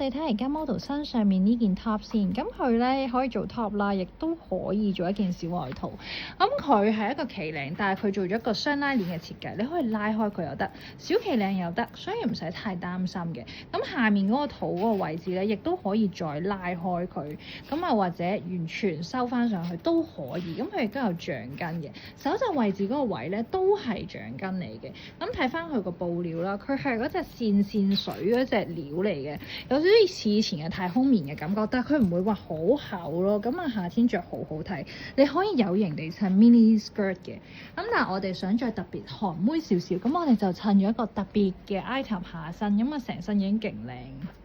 哋睇而家 model 身上面呢件 top 先。咁佢咧可以做 top 啦，亦都可以做一件小外套。咁佢係一個旗領，但係佢做咗一個雙拉鏈嘅設計，你可以拉開佢又得，小旗領又得，所以唔使太擔心嘅。咁下面嗰個肚嗰個位置咧，亦都可以再拉開佢，咁啊或者完全收翻上去都可以。咁佢亦都有橡筋嘅，手袖位置嗰個位咧都係橡筋嚟嘅。咁睇翻佢個布料啦，佢係嗰隻線水嗰隻料嚟嘅，有少少似以前嘅太空棉嘅感覺，但係佢唔會話好厚咯。咁啊夏天着好好睇，你可以有型地襯 mini skirt 嘅。咁但係我哋想再特別韓妹少少，咁我哋就襯咗一個特別嘅 item 下身，咁啊成身已經勁靚。